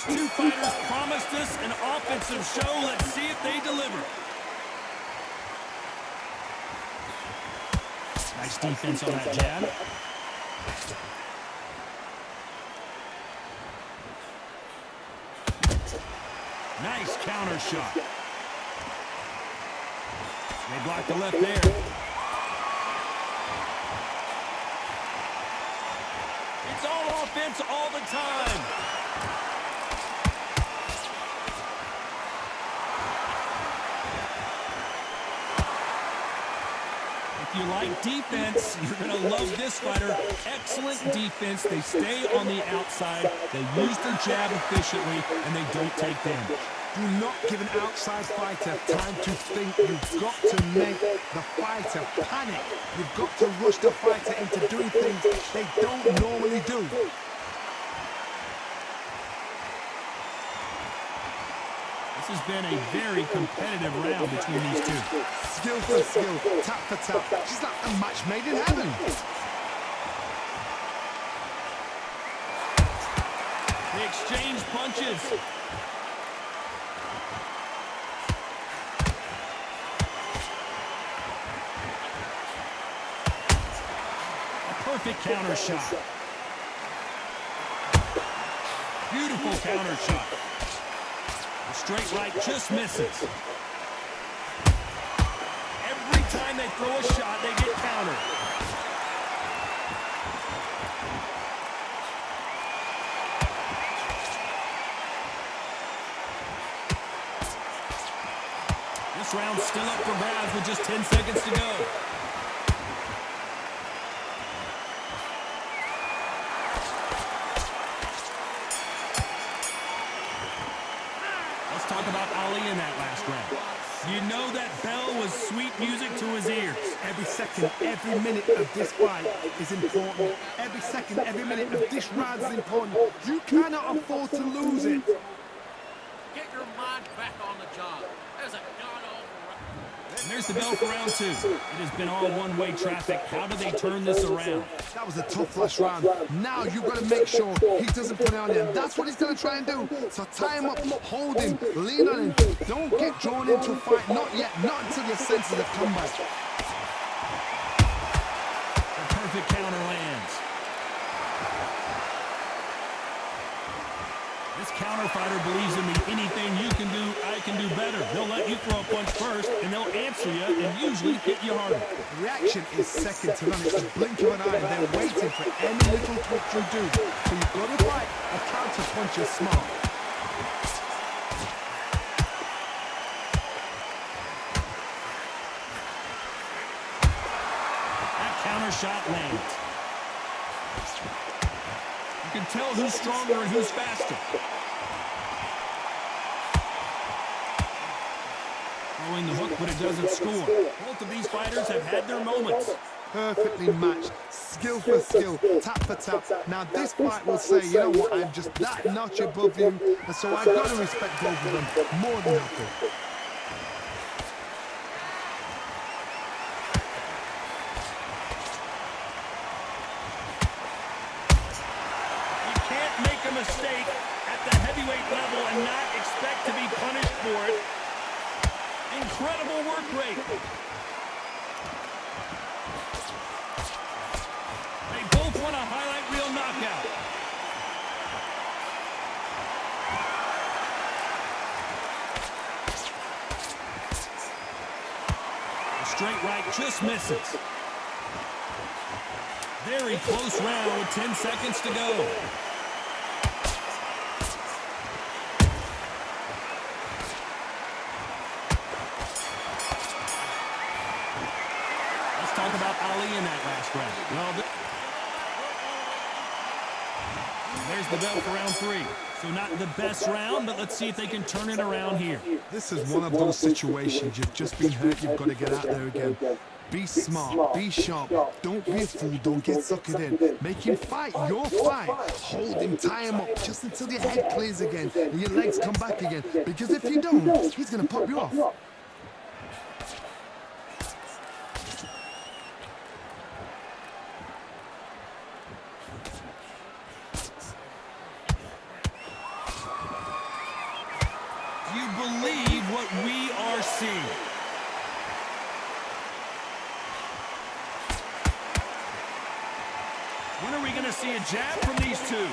These two fighters promised us an offensive show. Let's see if they deliver. Nice defense on that jab. Nice counter shot. They blocked the left there. It's all offense all the time. If you like defense, you're going to love this fighter. Excellent defense. They stay on the outside. They use their jab efficiently, and they don't take damage. Do not give an outside fighter time to think. You've got to make the fighter panic. You've got to rush the fighter into doing things they don't normally do. This has been a very competitive round between these two. Skill for skill, tap for tap. She's like a match made in heaven. They exchange punches. Perfect counter shot. Beautiful counter shot. The straight right just misses. Every time they throw a shot, they get countered. This round's still up for grabs with just 10 seconds to go. Talk about Ali in that last round. You know that bell was sweet music to his ears. Every second, every minute of this fight is important. Every second, every minute of this round is important. You cannot afford to lose it. Get your mind back on the job. There's a god-awful round. And there's the bell for round two. It has been all one-way traffic. How do they turn this around? That was a tough last round. Now you've got to make sure he doesn't put it on him. That's what he's going to try and do. So tie him up, hold him, lean on him. Don't get drawn into a fight. Not yet. Not until your senses have come back. The perfect counter lands. This counter fighter believes in the anything you can do, I can do better. They'll let you throw a punch first, and they'll answer you and usually hit you harder. Reaction is second to none. It's a blink of an eye. They're waiting for any little twitch you do. So you've got to fight a counter punch is smart. That counter shot lands. You can tell who's stronger and who's faster. Throwing the hook, but it doesn't score. Both of these fighters have had their moments. Perfectly matched, skill for skill, tap for tap. Now this fight will say, you know what, I'm just that notch above you, and so I've got to respect both of them more than nothing. Mistake at the heavyweight level and not expect to be punished for it. Incredible work rate. They both want a highlight reel knockout. The straight right just misses. Very close round with 10 seconds to go. Talk about Ali in that last round. Well, there's the bell for round three. So not the best round, but let's see if they can turn it around here. This is one of those situations. You've just been hurt. You've got to get out there again. Be smart. Be sharp. Don't be a fool. Don't get suckered in. Make him fight your fight. Hold him. Tie him up just until your head clears again and your legs come back again. Because if you don't, he's going to pop you off. you believe what we are seeing? When are we going to see a jab from these two?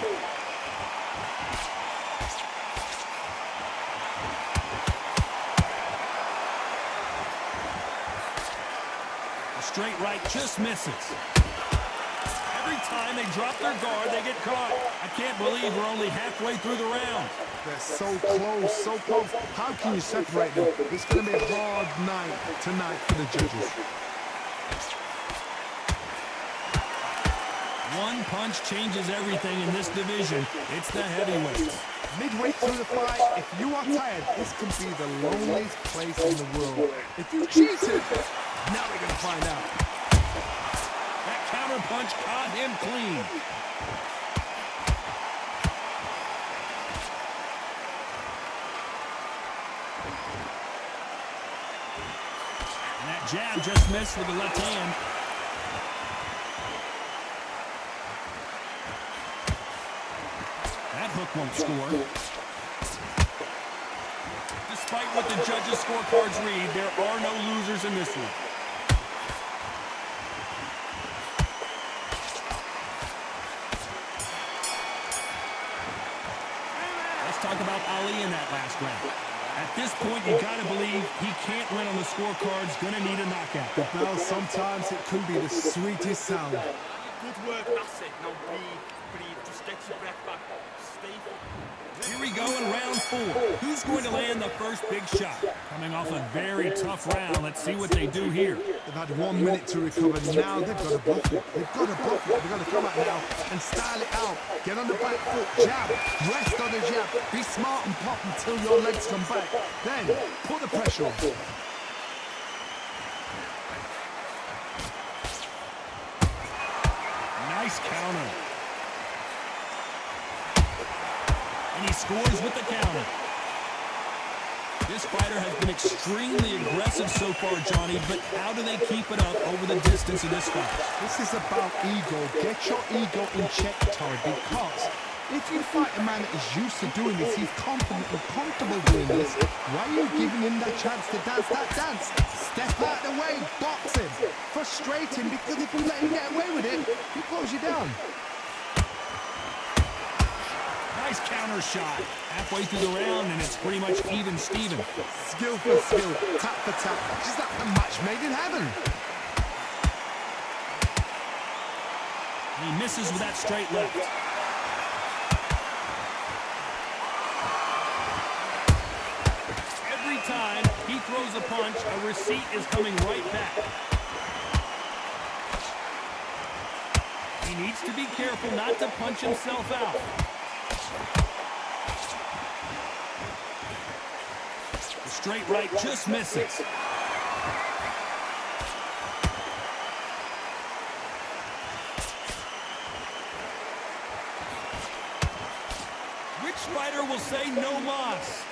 The straight right just misses. Every time they drop their guard, they get caught. I can't believe we're only halfway through the round. They're so close, so close. How can you separate them? It's going to be a hard night tonight for the judges. One punch changes everything in this division. It's the heavyweights. Midway through the fight, if you are tired, this can be the loneliest place in the world. If you cheated, now we're going to find out. That counter punch caught him clean. And that jab just missed with the left hand. That hook won't score. Despite what the judges' scorecards read, there are no losers in this one. Let's talk about Ali in that last round. At this point, you gotta believe he can't win on the scorecards, gonna need a knockout. The bell, sometimes it can be the sweetest sound. Good work, that's it. Now breathe, just get your breath back. Stay focused. Here we go in round 4. Who's going to land the first big shot? Coming off a very tough round. Let's see what they do here. They've had 1 minute to recover. Now they've got to bluff it. They've got to bluff it. They've got to come out now and style it out. Get on the back foot, jab, rest on the jab. Be smart and pop until your legs come back. Then put the pressure on. Nice counter. And he scores with the counter. This fighter has been extremely aggressive so far, Johnny, but how do they keep it up over the distance of this fight? This is about ego. Get your ego in check, Todd, because if you fight a man that is used to doing this, he's confident and comfortable doing this, why are you giving him that chance to dance that dance? Step out of the way, box him, frustrate him, because if you let him get away with it, he blows you down. Nice counter shot. Halfway through the round, and it's pretty much even Steven. Skill for skill, tap for tap, just like a match made in heaven. And he misses with that straight left. Every time he throws a punch, a receipt is coming right back. He needs to be careful not to punch himself out. The straight right just misses. Which fighter will say no mas?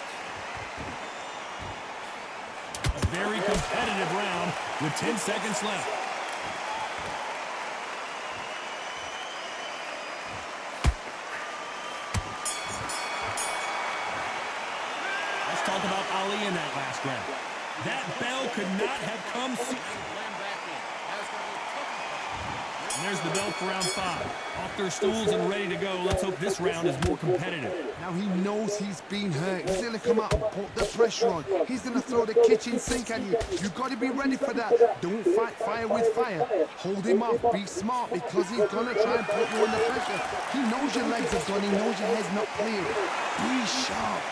A very competitive round with 10 seconds left. Let's talk about Ali in that last round. That bell could not have come sooner. And there's the bell for round 5. Off their stools and ready to go. Let's hope this round is more competitive. Now he knows he's been hurt. He's going to come out and put the pressure on. He's going to throw the kitchen sink at you. You've got to be ready for that. Don't fight fire with fire. Hold him off. Be smart, because he's going to try and put you under pressure. He knows your legs are gone. He knows your head's not clear. Be sharp.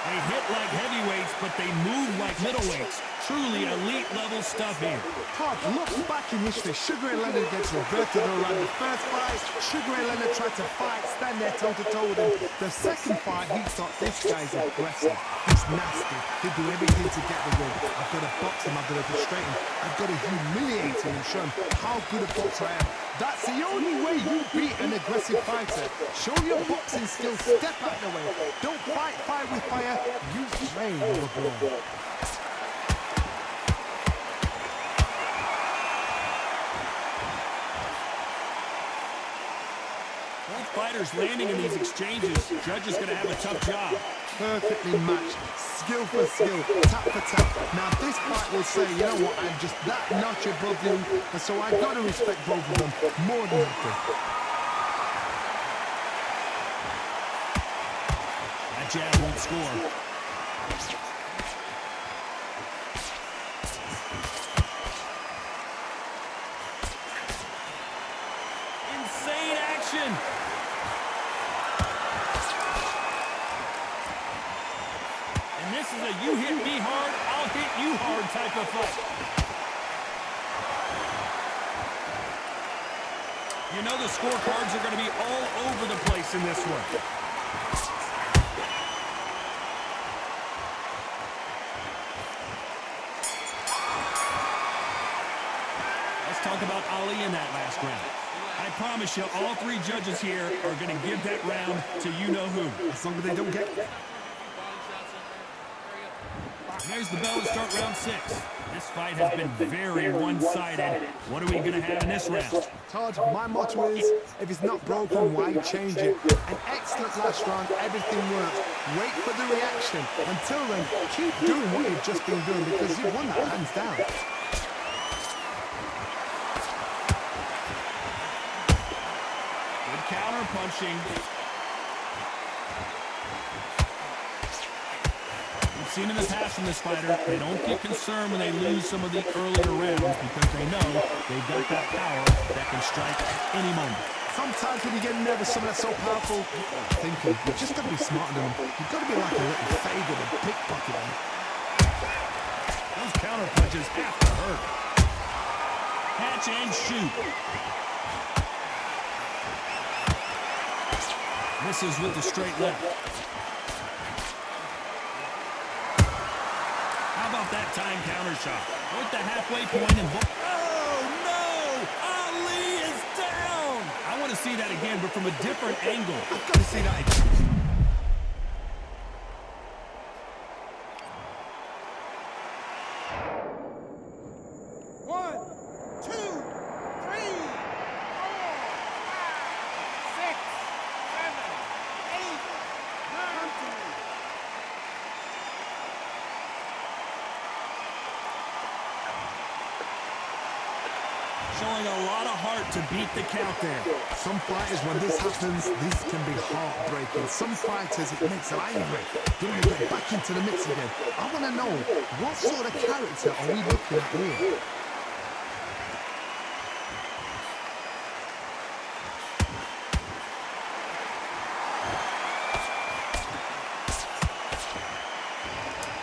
They hit like heavyweights, but they move like middleweights. Truly elite level stuff here. Todd, look back in history. Sugar Ray Leonard against Roberto Duran. The first fight, Sugar Ray Leonard tried to fight, stand there toe-to-toe with him. The second fight, he thought, this guy's aggressive. He's nasty. He'll do everything to get the win. I've got to box him. I've got to frustrate him. I've got to humiliate him and show him how good a boxer I am. That's the only way you beat an aggressive fighter. Show your boxing skills. Step out of the way. Don't fight fire with fire. Use the brain over ball. Both fighters landing in these exchanges. Judge is going to have a tough job. Perfectly matched, skill for skill, tap for tap. Now this fight will say, you know what, I'm just that notch above you, and so I've got to respect both of them more than happy. That jab won't score. Insane action. And this is a you hit me hard, I'll hit you hard type of fight. You know the scorecards are going to be all over the place in this one. Talk about Ali in that last round. I promise you, all three judges here are going to give that round to you-know-who. As long as they don't get... There's the bell to start round 6. This fight has been very one-sided. What are we going to have in this round? Todd, my motto is, if it's not broken, why change it? An excellent last round, everything works. Wait for the reaction. Until then, keep doing what you've just been doing because you've won that hands down. Counter punching. We've seen in the past from this fighter, they don't get concerned when they lose some of the earlier rounds because they know they've got that power that can strike at any moment. Sometimes when you get nervous, someone that's so powerful, thinking, you've just got to be smarter than them. You've got to be like a little faggot and pickpocket them. Those counter punches have to hurt. Catch and shoot. Misses with the straight left. How about that time counter shot? With the halfway point and... Oh, no! Ali is down! I want to see that again, but from a different angle. I've got to see that again. Showing a lot of heart to beat the count there. Some fighters, when this happens, this can be heartbreaking. Some fighters, it makes them angry. They want to get back into the mix again. I want to know, what sort of character are we looking at here?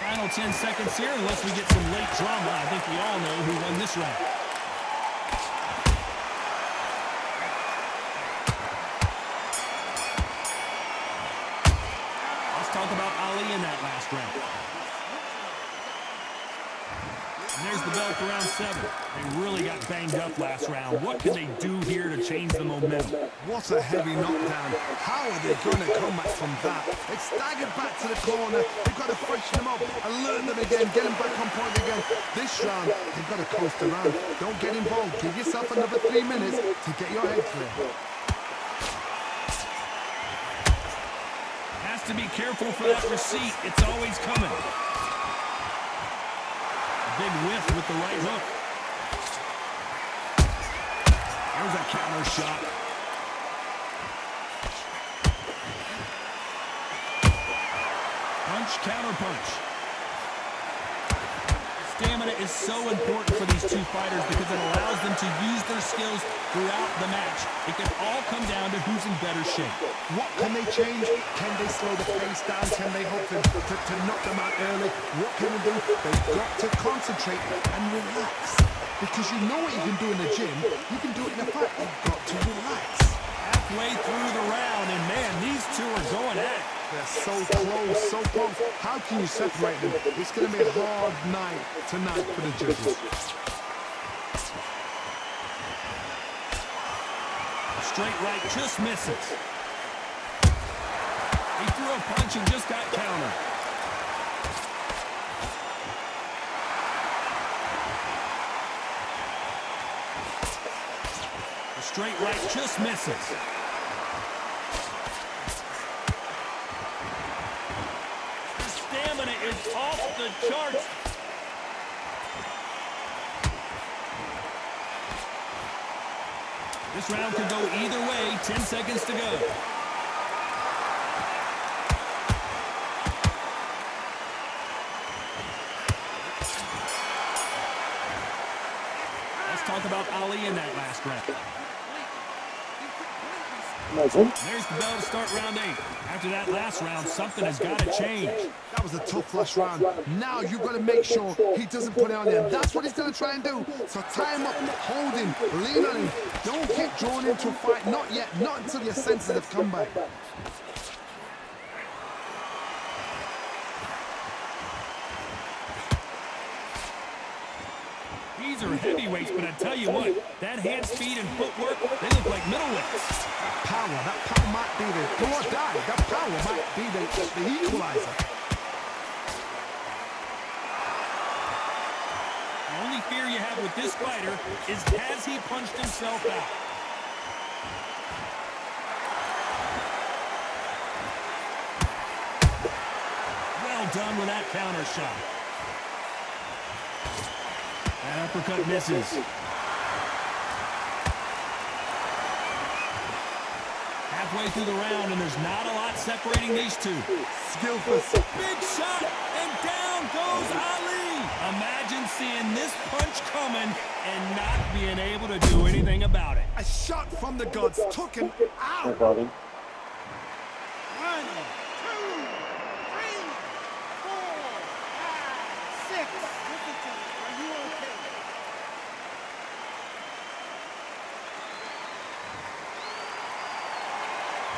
Final 10 seconds here, unless we get some late drama. I think we all know who won this round. Talk about Ali in that last round. And there's the bell for round 7. They really got banged up last round. What can they do here to change the momentum? What a heavy knockdown. How are they going to come back from that? They staggered back to the corner. They've got to freshen them up, alert them again, get them back on point again. This round, they've got to coast around. Don't get involved. Give yourself another 3 minutes to get your head clear. To be careful for that receipt. It's always coming. A big whiff with the right hook. There's a counter shot. Punch, counter punch. Stamina is so important for these two fighters because it allows them to use their skills throughout the match. It can all come down to who's in better shape. What can they change? Can they slow the pace down? Can they hope to knock them out early? What can they do? They've got to concentrate and relax. Because you know what you can do in the gym, you can do it in a fight. You've got to relax. Halfway through the round, and man, these two are going at it. They're so close, so close. How can you separate them? It's going to be a hard night tonight for the judges. Straight right just misses. He threw a punch and just got countered. The straight right just misses. the charts. This round could go either way. 10 seconds to go. Let's talk about Ali in that last round. There's the bell to start round 8. After that last round, something has got to change. That was a tough last round. Now you've got to make sure he doesn't put it on you. That's what he's going to try and do. So tie him up, hold him, lean on him. Don't get drawn into a fight. Not yet. Not until your senses have come back. These are heavyweights, but I tell you what, that hand speed and footwork, they look like middleweights. That power might be the do or die. That power might be the equalizer. The only fear you have with this fighter is has he punched himself out? Well done with that counter shot. That uppercut misses. Halfway through the round, and there's not a lot separating these two. Skillful. Big shot, and down goes Ali. Imagine seeing this punch coming and not being able to do anything about it. A shot from the gods took him out. 1, 2, 3, 4, 5, 6. Are you okay?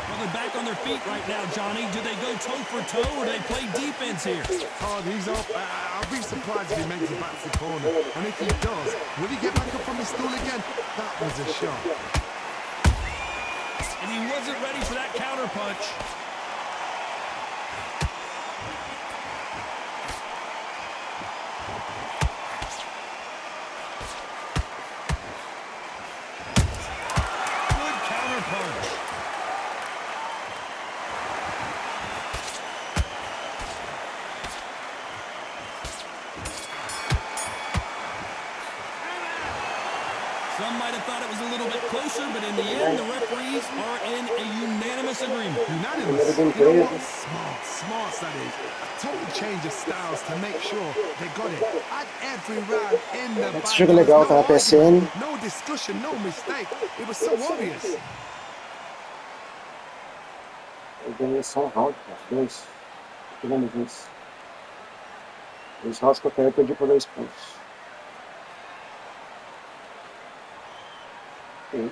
Well, they're back on their feet right now, Johnny. Do they go toe for toe, or do they play defense here? Oh, he's up. I'll be surprised if he makes it back to the corner. And if he does, will he get back up from his stool again? That was a shot. And he wasn't ready for that counter punch. Good counter punch. Some might have thought it was a little bit closer, but in the end, the referees are in a unanimous agreement. Unanimous. You know what? Smart that is. A total change of styles to make sure they got it. At every round in the back. Jogo legal, tá na PSN. No discussion, no mistake. It was so obvious. Eu ganhei só um round, cara. 2. Tirando 2. 2 rounds que eu perdi por 2 pontos. Okay.